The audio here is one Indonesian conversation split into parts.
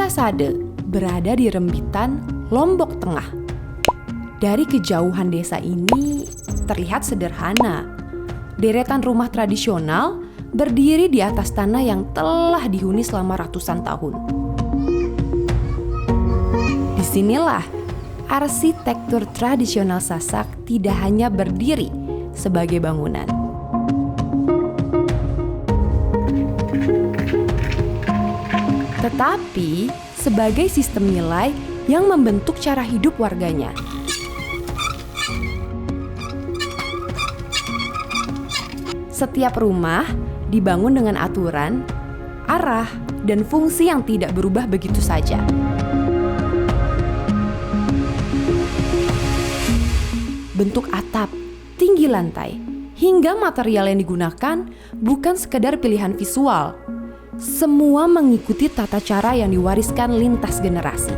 Desa Sade berada di rembitan Lombok Tengah. Dari kejauhan desa ini terlihat sederhana. Deretan rumah tradisional berdiri di atas tanah yang telah dihuni selama ratusan tahun. Disinilah arsitektur tradisional Sasak tidak hanya berdiri sebagai bangunan. Tetapi sebagai sistem nilai yang membentuk cara hidup warganya. Setiap rumah dibangun dengan aturan, arah, dan fungsi yang tidak berubah begitu saja. Bentuk atap, tinggi lantai, hingga material yang digunakan bukan sekedar pilihan visual. Semua mengikuti tata cara yang diwariskan lintas generasi.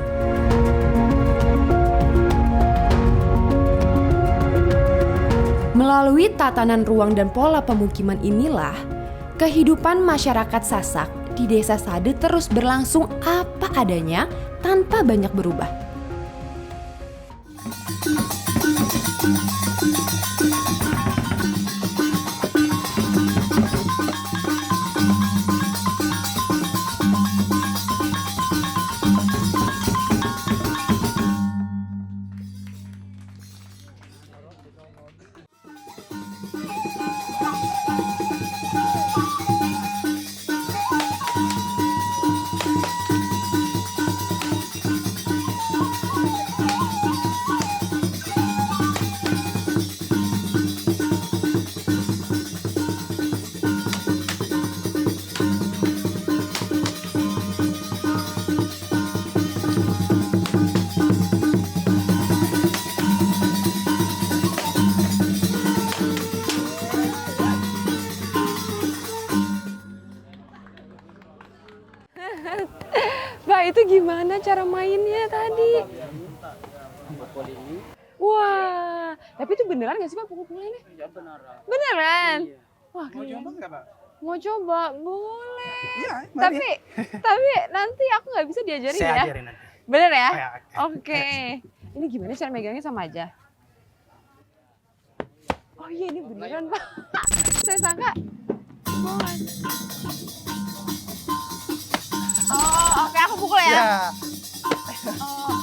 Melalui tatanan ruang dan pola pemukiman inilah, kehidupan masyarakat Sasak di Desa Sade terus berlangsung apa adanya tanpa banyak berubah. Pak, itu gimana cara mainnya tadi? Wah, tapi itu beneran nggak sih Pak pukul-pukulannya? Ya beneran. Beneran? Iya. Wah, Mau keren. coba nggak, Pak? Mau coba, boleh. Iya, mari. Tapi nanti aku nggak bisa diajarin Saya ya? ajarin nanti. Bener ya? Ya, Oke. Ini gimana cara megangnya sama aja? Oh iya, ini beneran Pak. Saya sangka. Oh, oke, aku pukul ya. Ya. Oh.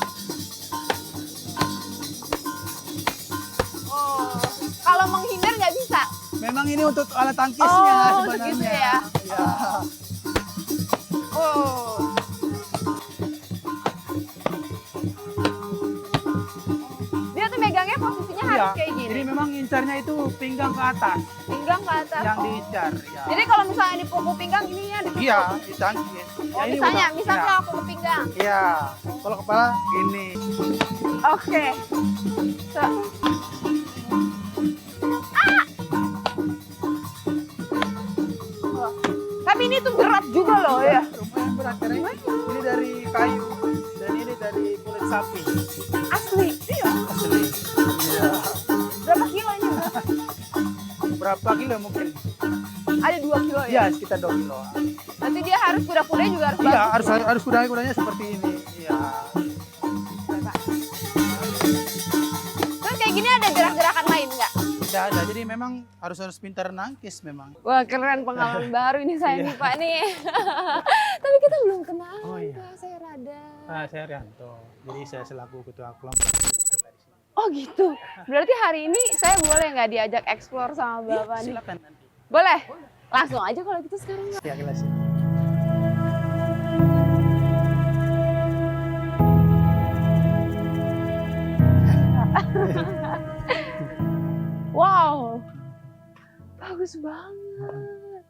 Oh. Kalau menghindar nggak bisa. Memang ini untuk alat tangkisnya Oh, sebenarnya. segitu ya. Ya. Oh. Dia tuh megangnya posisinya harus Iya. kayak gini. Jadi memang incarnya itu pinggang ke atas Pinggang ke atas. yang Oh. diincar. Ya. Jadi kalau misalnya dipukul pinggang ini ya dipukul. Iya, ditangkis. Oh, misalnya kalau aku ke pinggang. Iya. Kalau kepala ini. Oke. So. Oh. Tapi ini tuh berat juga loh ya. Lumayan berat karena ini dari kayu dan ini dari kulit sapi. Asli. Iya. Asli. Iya. Berapa kilo ini? Berapa kilo mungkin? Ada 2 kilo ya? Iya, sekitar 2 kilo. Nanti dia harus kuda-kudanya juga harus Iya, bagus. harus kudanya seperti ini. Iya. Terus kayak gini ada gerak-gerakan lain nggak? Tidak ada. Jadi memang harus pintar nangkis memang. Wah keren, pengalaman baru ini saya nih Pak nih. Tapi kita belum kenal. Oh, iya. Pak, saya Rada. Saya Rianto. Jadi saya selaku ketua kelompok. Oh gitu. Berarti hari ini saya boleh nggak diajak explore sama Bapak nih? Silakan nanti. Boleh? Langsung aja kalau gitu sekarang. Pak. Ya, jelas. Wow. Bagus banget.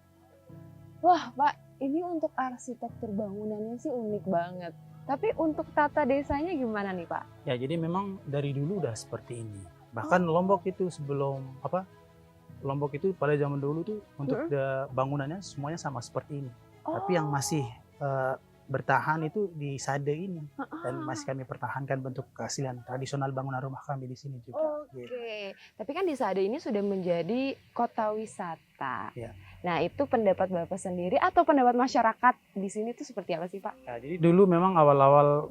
Wah Pak, ini untuk arsitektur bangunannya sih unik banget. Tapi untuk tata desanya gimana nih Pak? Ya, jadi memang dari dulu udah seperti ini. Bahkan Lombok itu Lombok itu pada zaman dulu tuh untuk bangunannya semuanya sama seperti ini. Tapi yang masih bertahan itu di Sade ini dan masih kami pertahankan bentuk keaslian tradisional bangunan rumah kami di sini juga. Oke, tapi kan di Sade ini sudah menjadi kota wisata. Ya. Nah, itu pendapat Bapak sendiri atau pendapat masyarakat di sini tuh seperti apa sih, Pak? Ya, jadi dulu memang awal-awal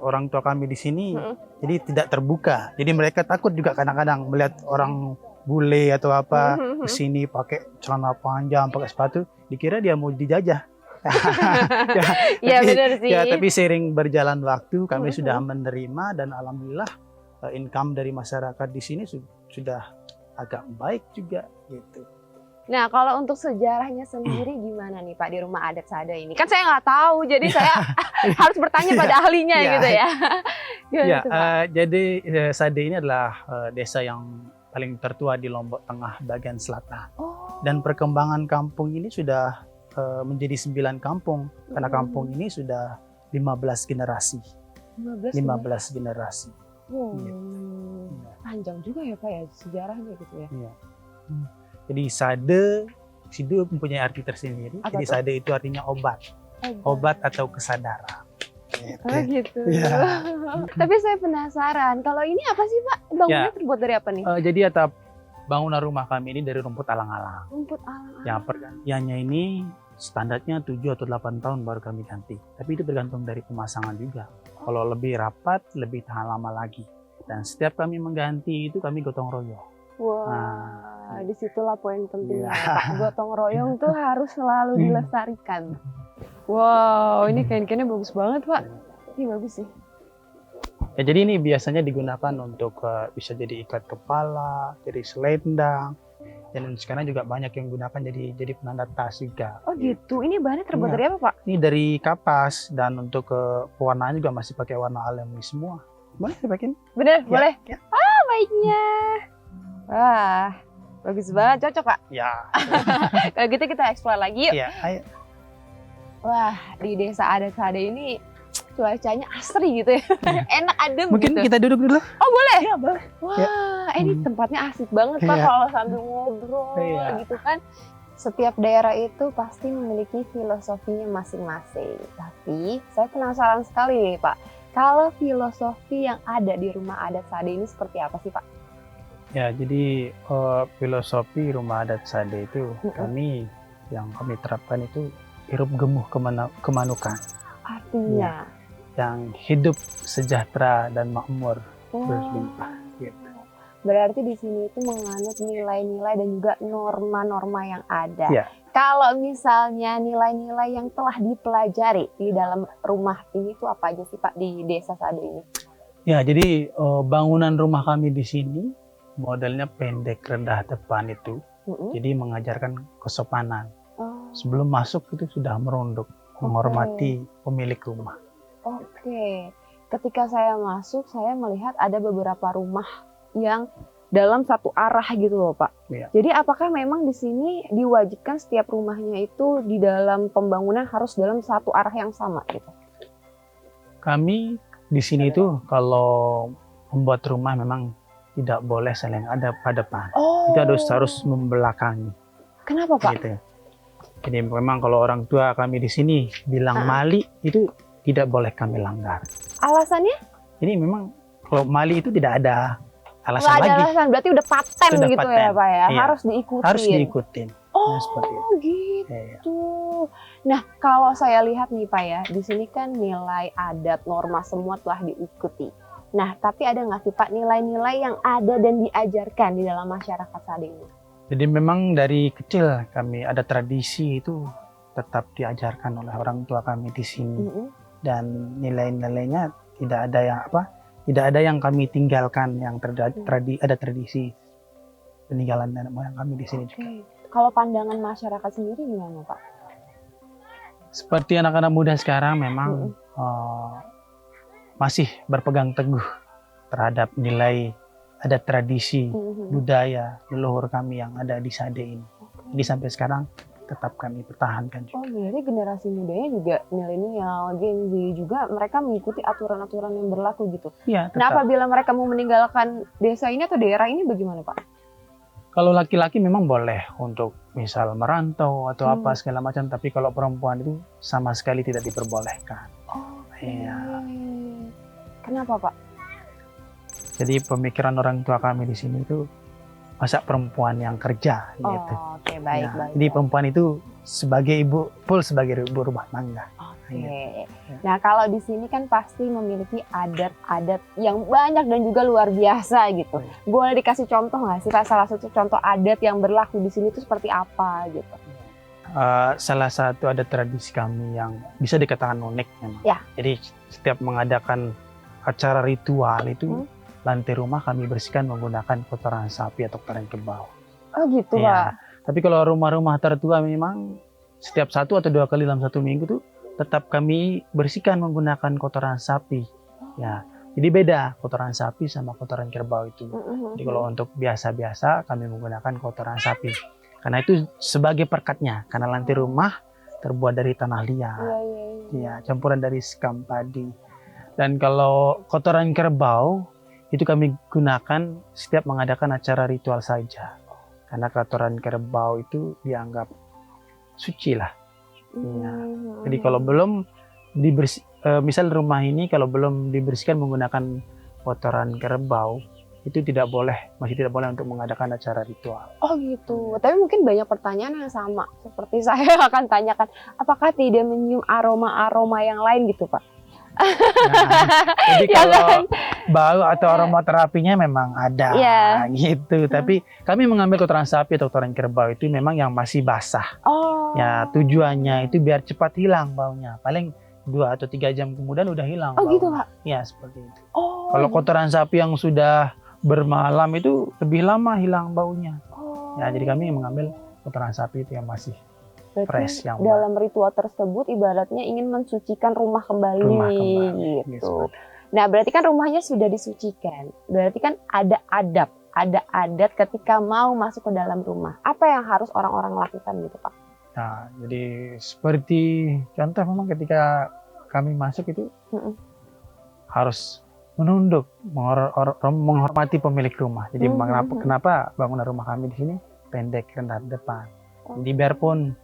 orang tua kami di sini jadi tidak terbuka. Jadi mereka takut juga kadang-kadang melihat orang bule atau apa ke sini pakai celana panjang, pakai sepatu, dikira dia mau dijajah. Iya benar sih. Ya, tapi sering berjalan waktu kami sudah menerima dan alhamdulillah income dari masyarakat di sini sudah agak baik juga gitu. Nah, kalau untuk sejarahnya sendiri gimana nih Pak di rumah adat Sade ini? Kan saya nggak tahu, jadi saya harus bertanya pada ahlinya gitu ya. Ya, jadi Sade ini adalah desa yang paling tertua di Lombok Tengah bagian selatan. Dan perkembangan kampung ini sudah menjadi 9 kampung, karena kampung ini sudah 15 generasi. 15 generasi. Panjang juga ya Pak ya sejarahnya gitu ya. Iya. Jadi Sade mempunyai arti tersendiri. Apa jadi tuh? Sade itu artinya obat atau kesadaran. Oh gitu. Ya. Tapi saya penasaran, kalau ini apa sih Pak? Bangunnya terbuat dari apa nih? Jadi atap bangunan rumah kami ini dari rumput alang-alang. Rumput alang-alang. Yang pergantiannya ini standarnya 7 atau 8 tahun baru kami ganti. Tapi itu tergantung dari pemasangan juga. Kalau lebih rapat, lebih tahan lama lagi. Dan setiap kami mengganti itu kami gotong royong. Wah, disitulah poin pentingnya Pak. Gotong royong tuh harus selalu dilestarikan. Wow, ini kain-kainnya bagus banget Pak. Ini bagus sih. Ya, jadi ini biasanya digunakan untuk bisa jadi ikat kepala, jadi selendang. Dan sekarang juga banyak yang gunakan jadi penanda tas juga. Oh gitu, ini bahannya terbuat dari apa Pak? Ini dari kapas dan untuk pewarnaan juga masih pakai warna alami semua. Boleh dipakai? Bener, boleh. Ya. Ah, baiknya. Wah, bagus banget, cocok Pak. Ya. Kalau gitu kita explore lagi yuk. Ya, ayo. Wah, di desa adat Sade ini cuacanya asri gitu ya. Enak adem Mungkin gitu. kita duduk dulu. Oh boleh? Ya, boleh. Wah, ini tempatnya asik banget Pak kalau sambil ngobrol gitu kan. Setiap daerah itu pasti memiliki filosofinya masing-masing. Tapi saya penasaran sekali nih Pak. Kalau filosofi yang ada di rumah adat Sade ini seperti apa sih Pak? Ya, jadi filosofi rumah adat Sade itu yang kami terapkan itu hirup gemuh kemanukan. Artinya? Yang hidup sejahtera dan makmur berlimpah. Gitu. Berarti di sini itu menganut nilai-nilai dan juga norma-norma yang ada. Ya. Kalau misalnya nilai-nilai yang telah dipelajari di dalam rumah ini tuh apa aja sih Pak di desa Sade ini? Ya, jadi bangunan rumah kami di sini modelnya pendek, rendah depan itu. Jadi mengajarkan kesopanan. Sebelum masuk itu sudah merunduk, menghormati pemilik rumah. Oke. Ketika saya masuk, saya melihat ada beberapa rumah yang dalam satu arah gitu loh Pak. Ya. Jadi apakah memang di sini diwajibkan setiap rumahnya itu di dalam pembangunan harus dalam satu arah yang sama gitu? Kami di sini tuh kalau membuat rumah memang tidak boleh saling ada pada depan. Itu harus membelakangi. Kenapa Pak? Gitu. Jadi memang kalau orang tua kami di sini bilang mali itu tidak boleh kami langgar. Alasannya? Jadi memang kalau mali itu tidak ada alasan lagi. Nggak ada alasan, berarti udah paten sudah gitu paten. Ya Pak ya? Iya. Harus diikutin. Harus diikutin. Seperti itu. Gitu. Nah, kalau saya lihat nih Pak ya, di sini kan nilai adat, norma semua telah diikuti. Nah, tapi ada nggak sih Pak nilai-nilai yang ada dan diajarkan di dalam masyarakat Sade ini? Jadi memang dari kecil kami ada tradisi itu tetap diajarkan oleh orang tua kami di sini. Dan nilai-nilainya tidak ada yang kami tinggalkan, yang ada tradisi peninggalan nenek moyang kami di sini juga. Kalau pandangan masyarakat sendiri gimana Pak? Seperti anak-anak muda sekarang memang masih berpegang teguh terhadap nilai ada tradisi budaya leluhur kami yang ada di Sade ini. Jadi sampai sekarang tetap kami pertahankan juga. Berarti generasi mudanya juga milenial, Gen Z juga mereka mengikuti aturan-aturan yang berlaku gitu. Iya, tetap. Nah, apabila mereka mau meninggalkan desa ini atau daerah ini bagaimana Pak? Kalau laki-laki memang boleh untuk misal merantau atau apa segala macam, tapi kalau perempuan itu sama sekali tidak diperbolehkan. Iya. Kenapa Pak? Jadi pemikiran orang tua kami di sini itu masa perempuan yang kerja Oh, gitu. oke, baik, Ya, baik. jadi baik. perempuan itu sebagai ibu, full sebagai ibu rumah tangga. Oke. Nah, kalau di sini kan pasti memiliki adat-adat yang banyak dan juga luar biasa gitu. Boleh dikasih contoh nggak sih, Pak? Salah satu contoh adat yang berlaku di sini itu seperti apa gitu? Salah satu ada tradisi kami yang bisa dikatakan unik memang. Ya. Jadi setiap mengadakan acara ritual itu lantai rumah kami bersihkan menggunakan kotoran sapi atau kotoran kerbau. Oh gitu, Ya. Pak. Tapi kalau rumah-rumah tertua memang setiap 1 atau 2 kali dalam 1 minggu tuh tetap kami bersihkan menggunakan kotoran sapi. Ya, jadi beda kotoran sapi sama kotoran kerbau itu. Jadi kalau untuk biasa-biasa kami menggunakan kotoran sapi. Karena itu sebagai perkatnya. Karena lantai rumah terbuat dari tanah liat. Ya, campuran dari sekam padi. Dan kalau kotoran kerbau itu kami gunakan setiap mengadakan acara ritual saja. Karena kotoran kerbau itu dianggap suci lah. Ya. Jadi kalau belum misal rumah ini kalau belum dibersihkan menggunakan kotoran kerbau, itu masih tidak boleh untuk mengadakan acara ritual. Oh gitu. Tapi mungkin banyak pertanyaan yang sama seperti saya akan tanyakan, apakah tidak menyium aroma-aroma yang lain gitu, Pak? Nah, jadi Ya kalau kan? bau atau aromaterapinya memang ada gitu. Tapi kami mengambil kotoran sapi atau kotoran kerbau itu memang yang masih basah. Oh. Ya tujuannya itu biar cepat hilang baunya. Paling 2 atau 3 jam kemudian udah hilang. Oh baunya. gitu, Pak? Ya seperti itu. Oh. Kalau kotoran sapi yang sudah bermalam itu lebih lama hilang baunya. Ya jadi kami mengambil kotoran sapi itu yang masih fresh, yang dalam ritual tersebut ibaratnya ingin mensucikan rumah kembali, gitu. Nah, berarti kan rumahnya sudah disucikan. Berarti kan ada adat ketika mau masuk ke dalam rumah. Apa yang harus orang-orang lakukan gitu, Pak? Nah, jadi seperti contoh memang ketika kami masuk itu harus menunduk, menghormati pemilik rumah. Jadi kenapa bangunan rumah kami di sini pendek, rendah depan. Jadi biarpun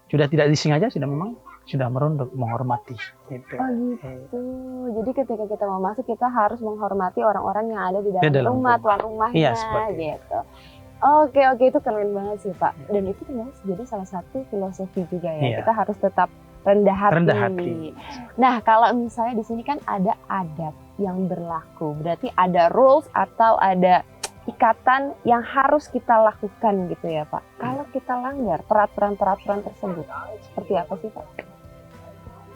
sudah tidak disengaja sudah merunduk, menghormati. Gitu. Oh gitu. Jadi ketika kita mau masuk kita harus menghormati orang-orang yang ada di dalam rumah, tuan rumahnya, gitu. Oke, itu keren banget sih, Pak. Dan itu termasuk jadi salah satu filosofi juga ya. Kita harus tetap rendah hati. Nah, kalau misalnya di sini kan ada adat yang berlaku, berarti ada rules atau ada ikatan yang harus kita lakukan gitu ya, Pak. Kalau kita langgar peraturan-peraturan tersebut, seperti apa sih, Pak?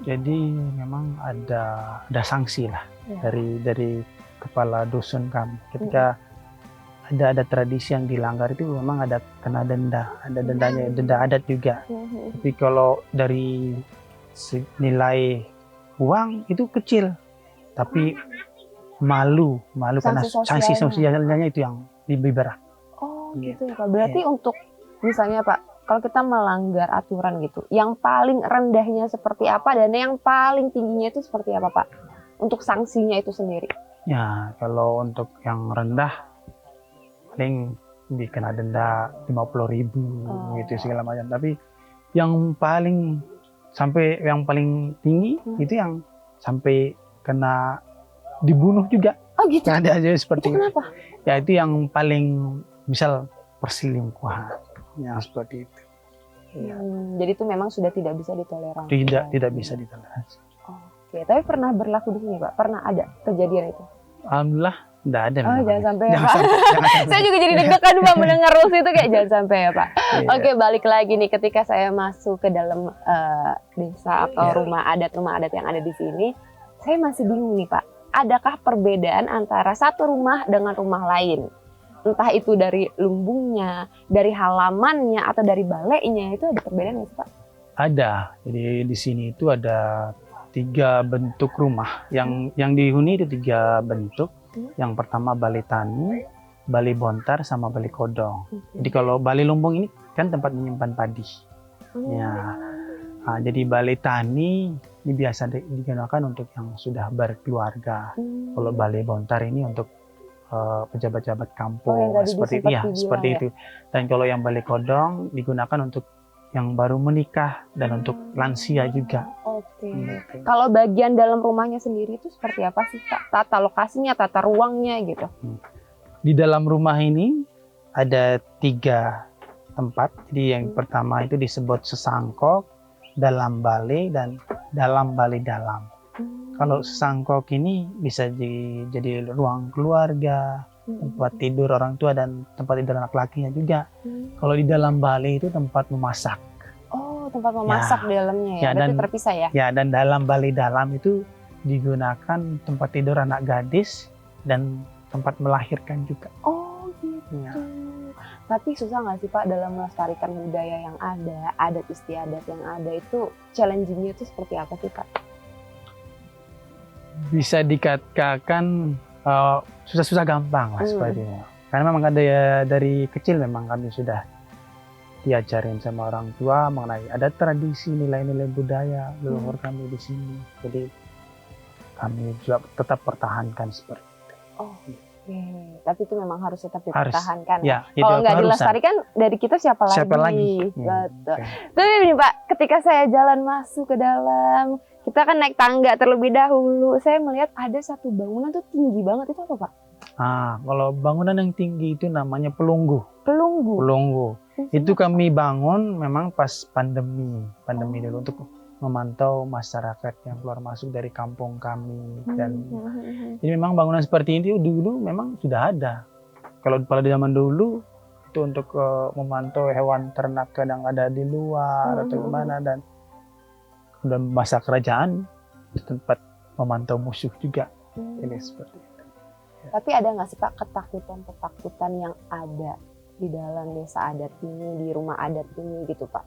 Jadi memang ada sanksi lah dari kepala dusun kami. Ketika ada tradisi yang dilanggar itu memang ada kena denda, ada denda adat juga. Tapi kalau dari nilai uang itu kecil, tapi malu karena sanksi sosialnya itu yang lebih berat. Oh gitu ya, Pak. Berarti untuk misalnya, Pak, kalau kita melanggar aturan gitu, yang paling rendahnya seperti apa dan yang paling tingginya itu seperti apa, Pak? Untuk sanksinya itu sendiri. Ya, kalau untuk yang rendah paling dikena denda 50.000 gitu segala macam. Tapi yang paling tinggi itu yang sampai kena dibunuh juga. Oh gitu. Ada aja seperti itu. Kenapa? Ya itu yang paling misal perselingkuhan, yang seperti itu. Ya. Jadi itu memang sudah tidak bisa ditoleransi. Tidak bisa ditoleransi. Oke, tapi pernah berlaku di sini, Pak? Pernah ada kejadian itu? Alhamdulillah tidak ada. Oh, jangan sampai ya, Pak. Saya juga jadi deg-degan, Pak, mendengar rules itu kayak jangan sampai ya, Pak. Oke, balik lagi nih ketika saya masuk ke dalam desa atau rumah adat yang ada di sini, saya masih bingung nih, Pak. Adakah perbedaan antara satu rumah dengan rumah lain? Entah itu dari lumbungnya, dari halamannya, atau dari balainya, itu ada perbedaan nggak sih, Pak? Ada. Jadi di sini itu ada 3 bentuk rumah. Yang dihuni itu 3 bentuk. Yang pertama balai tani, balai bontar, sama balai kodong. Jadi kalau balai lumbung ini kan tempat menyimpan padi. Ya. Nah, jadi balai tani ini biasa digunakan untuk yang sudah berkeluarga. Kalau balai bontar ini untuk pejabat-pejabat kampung seperti itu. Dan kalau yang balai kodong digunakan untuk yang baru menikah dan untuk lansia juga. Oke. Kalau bagian dalam rumahnya sendiri itu seperti apa sih, Pak? Tata lokasinya, tata ruangnya gitu. Di dalam rumah ini ada 3 tempat. Jadi yang pertama itu disebut sesangkok, dalam bale, dan dalam bale dalam. Kalau sesangkok ini bisa jadi ruang keluarga, tempat tidur orang tua dan tempat tidur anak lakinya juga. Kalau di dalam bale itu tempat memasak. Oh, tempat memasak di dalamnya ya. Berarti terpisah ya? Ya, dan dalam bale dalam itu digunakan tempat tidur anak gadis dan tempat melahirkan juga. Oh, gitu. Ya. Tapi susah nggak sih Pak dalam melestarikan budaya yang ada, adat istiadat yang ada itu challenging-nya itu seperti apa sih Pak? Bisa dikatakan susah-susah gampang lah sepertinya. Karena memang ada ya, dari kecil memang kami sudah diajarin sama orang tua mengenai ada tradisi nilai-nilai budaya leluhur kami di sini. Jadi kami juga tetap pertahankan seperti itu. Oh. Tapi itu memang harus tetap dipertahankan. Ya, kalau nggak dilestarikan dari kita siapa lagi? Betul. Tapi ini Pak, ketika saya jalan masuk ke dalam, kita kan naik tangga terlebih dahulu. Saya melihat ada satu bangunan tuh tinggi banget, itu apa Pak? Kalau bangunan yang tinggi itu namanya pelunggu. Pelunggu. Itu kami bangun memang pas pandemi dulu untuk memantau masyarakat yang keluar masuk dari kampung kami. Dan jadi memang bangunan seperti ini dulu memang sudah ada. Kalau pada zaman dulu itu untuk memantau hewan ternak kadang ada di luar atau gimana, dan masa kerajaan tempat memantau musuh juga. Ini seperti itu. Ya. Tapi ada nggak sih Pak ketakutan yang ada di dalam desa adat ini, di rumah adat ini gitu Pak?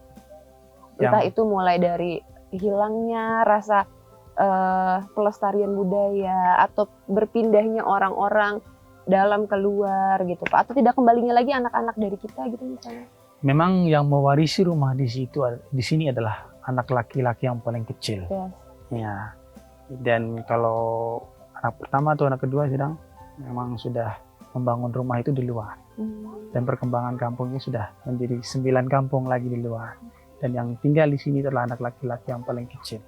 Entah itu mulai dari hilangnya rasa pelestarian budaya atau berpindahnya orang-orang dalam keluar gitu Pak, atau tidak kembalinya lagi anak-anak dari kita gitu misalnya. Memang yang mewarisi rumah di sini adalah anak laki-laki yang paling kecil. Yes. Ya. Dan kalau anak pertama atau anak kedua memang sudah membangun rumah itu di luar. Dan perkembangan kampungnya sudah menjadi 9 kampung lagi di luar. Dan yang tinggal di sini adalah anak laki-laki yang paling kecil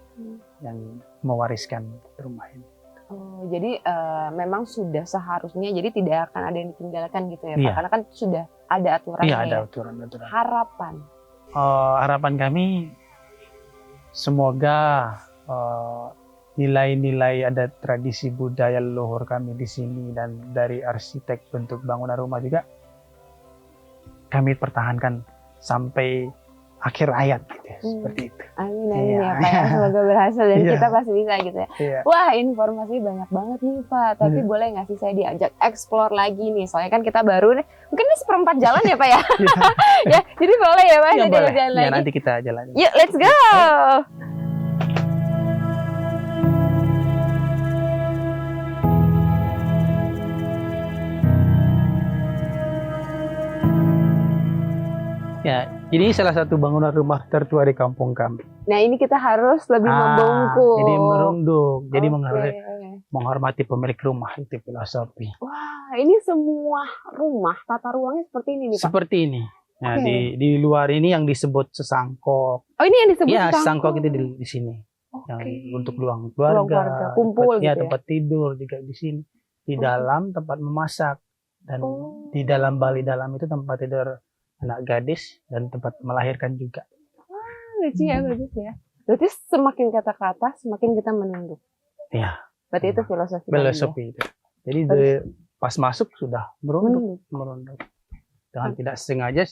yang mewariskan rumah ini. Oh, jadi memang sudah seharusnya, jadi tidak akan ada yang ditinggalkan gitu ya Pak? Karena kan sudah ada aturannya. Iya, ada aturan. Harapan kami semoga nilai-nilai adat tradisi budaya leluhur kami di sini dan dari arsitek bentuk bangunan rumah juga kami pertahankan sampai akhir hayat gitu ya, seperti itu. Amin ya Pak ya, semoga berhasil dan kita pasti bisa gitu ya. Wah, informasi banyak banget nih Pak, tapi boleh nggak sih saya diajak explore lagi nih, soalnya kan kita baru nih, mungkin ini seperempat jalan ya Pak ya. Ya, jadi boleh ya Pak, saya jalan lagi. Nanti kita jalan. Yuk, let's go. Ya, ini salah satu bangunan rumah tertua di kampung kami. Nah, ini kita harus lebih membungkuk. Jadi merunduk, jadi menghormati pemilik rumah, itu filosofi. Wah, ini semua rumah tata ruangnya seperti ini nih Pak? Seperti ini. Nah, di luar ini yang disebut sesangkok. Oh, ini yang disebut sesangkok? Ya, sesangkok itu di sini. Yang untuk ruang keluarga, kumpul tempat, gitu ya, tempat tidur juga di sini. Di dalam tempat memasak, dan di dalam bale dalam itu tempat tidur anak gadis dan tempat melahirkan juga. Wah, lucu ya, bagus ya. Berarti semakin kata-kata semakin kita menunduk. Iya. Berarti itu filosofi. Filosofi itu. Jadi pas masuk sudah merunduk. Dengan tidak sengaja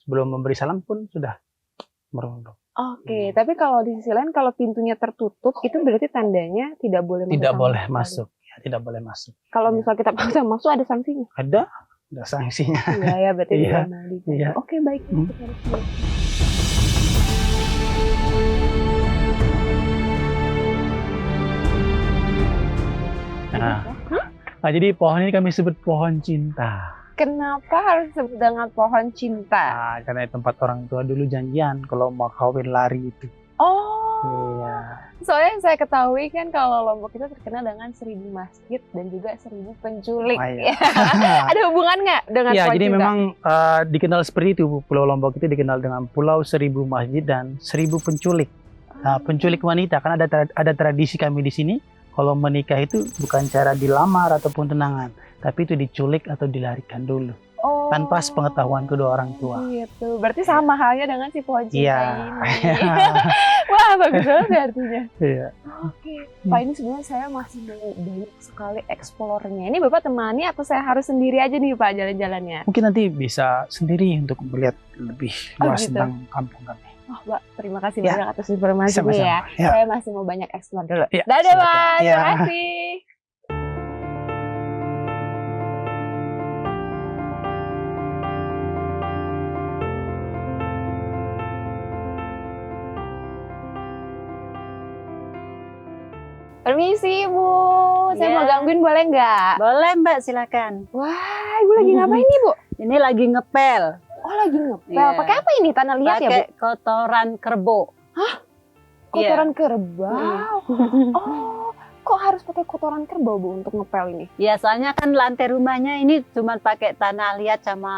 sebelum memberi salam pun sudah merunduk. Oke, tapi kalau di sisi lain kalau pintunya tertutup itu berarti tandanya tidak boleh masuk. Tidak boleh masuk. Ya, tidak boleh masuk. Kalau misal kita paksa masuk ada sanksinya? Ada sanksinya. Iya, berarti tidak mau dibuka. Iya. Oke, baik. Nah, jadi pohon ini kami sebut pohon cinta. Kenapa harus disebut dengan pohon cinta? Nah, karena tempat orang tua dulu janjian kalau mau kawin lari itu. Oh. Iya. Soalnya yang saya ketahui kan kalau Lombok itu terkenal dengan 1000 masjid dan juga 1000 penculik. Ada hubungan nggak dengan pohon cinta? Jadi memang dikenal seperti itu. Pulau Lombok itu dikenal dengan Pulau 1000 masjid dan 1000 penculik. Nah, penculik wanita, kan ada tradisi kami di sini. Kalau menikah itu bukan cara dilamar ataupun tunangan, tapi itu diculik atau dilarikan dulu. tanpa sepengetahuan kedua orang tua. Gitu. Berarti sama halnya dengan si pohon cinta Iya. ini. Wah, bagus banget ya artinya. Iya. Oke. Pak, ini sebenarnya saya masih mau banyak sekali eksplornya. Ini Bapak temani atau saya harus sendiri aja nih Pak jalan-jalannya? Mungkin nanti bisa sendiri untuk melihat lebih luas gitu. tentang kampung kami. Oh, Mbak, terima kasih Ya. banyak atas informasinya Sama-sama. ya. Ya. Saya masih mau banyak eksplor dulu. Ya, Dadah, silakan. Pak. Ya. Terima kasih. Permisi, Ibu. Saya Iya. mau gangguin boleh nggak? Boleh Mbak, silakan. Wah, Ibu lagi ngapain nih, Bu? Ini lagi ngepel. Oh, lagi ngepel. Iya. Pakai apa ini? Tanah liat ya, Bu? Pakai kotoran kerbau. Kotoran kerbau. Oh, kok harus pakai kotoran kerbau, Bu, untuk ngepel ini? Ya, soalnya kan lantai rumahnya ini cuma pakai tanah liat sama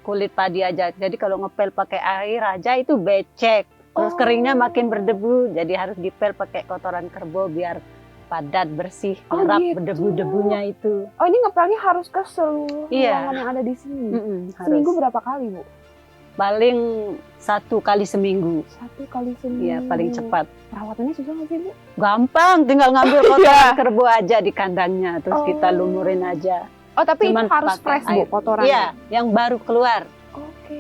kulit padi aja. Jadi kalau ngepel pakai air aja itu becek. Terus Oh. keringnya makin berdebu. Jadi harus dipel pakai kotoran kerbau biar padat, bersih, Oh, nyerap gitu. debu-debunya itu. Oh, ini ngepelnya harus ke seluruh Iya. ruangan yang ada di sini. Harus. Seminggu berapa kali, Bu? Paling 1 kali seminggu. 1 kali seminggu. Iya, paling cepat. Perawatannya susah nggak sih, Bu? Gampang, tinggal ngambil kotoran kerbau aja di kandangnya, terus Oh. kita lumurin aja. Oh, tapi Cuman itu harus pakai fresh, Bu, air. kotorannya? Iya, yang baru keluar. Oke.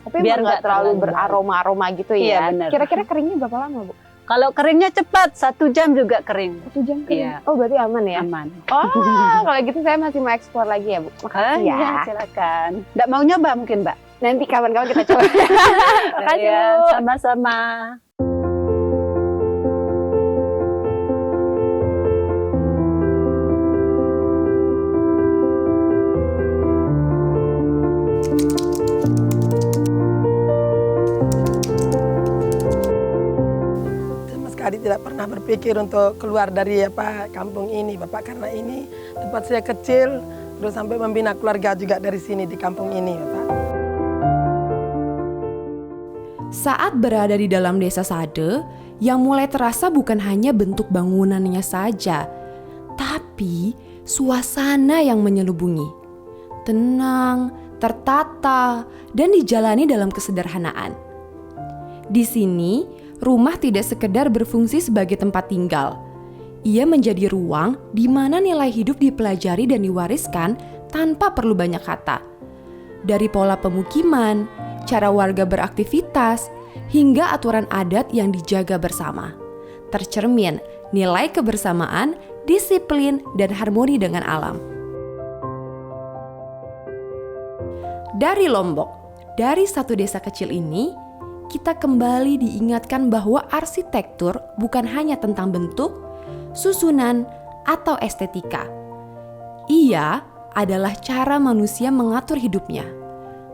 Tapi Biar nggak nggak terlalu terlalu beraroma-aroma gitu Iya, ya? benar. Kira-kira keringnya berapa lama, Bu? Kalau keringnya cepat, 1 jam juga kering. 1 jam kering? Iya. Oh, berarti aman ya? Aman. Oh, kalau gitu saya masih mau eksplor lagi ya, Bu. Makasih ya. Iya, silakan. Nggak mau nyoba mungkin, Mbak? Nanti kawan-kawan kita coba. Makasih, Iya, Bu. sama-sama. Sama sekali tidak pernah berpikir untuk keluar dari kampung ini, Bapak, karena ini tempat saya kecil, terus sampai membina keluarga juga dari sini di kampung ini, Bapak. Saat berada di dalam desa Sade, yang mulai terasa bukan hanya bentuk bangunannya saja, tapi suasana yang menyelubungi. Tenang, tertata, dan dijalani dalam kesederhanaan. Di sini, rumah tidak sekedar berfungsi sebagai tempat tinggal. Ia menjadi ruang di mana nilai hidup dipelajari dan diwariskan tanpa perlu banyak kata. Dari pola pemukiman, cara warga beraktivitas, hingga aturan adat yang dijaga bersama. Tercermin nilai kebersamaan, disiplin, dan harmoni dengan alam. Dari Lombok, dari satu desa kecil ini, kita kembali diingatkan bahwa arsitektur bukan hanya tentang bentuk, susunan, atau estetika. Ia adalah cara manusia mengatur hidupnya.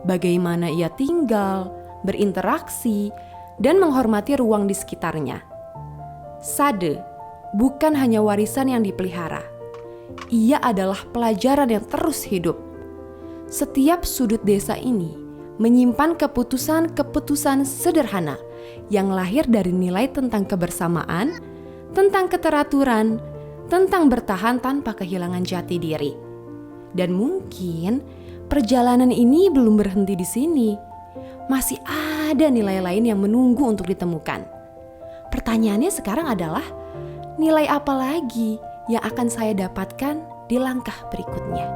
Bagaimana ia tinggal, berinteraksi, dan menghormati ruang di sekitarnya. Sade bukan hanya warisan yang dipelihara. Ia adalah pelajaran yang terus hidup. Setiap sudut desa ini menyimpan keputusan-keputusan sederhana yang lahir dari nilai tentang kebersamaan, tentang keteraturan, tentang bertahan tanpa kehilangan jati diri. Dan mungkin perjalanan ini belum berhenti di sini. Masih ada nilai lain yang menunggu untuk ditemukan. Pertanyaannya sekarang adalah, nilai apa lagi yang akan saya dapatkan di langkah berikutnya?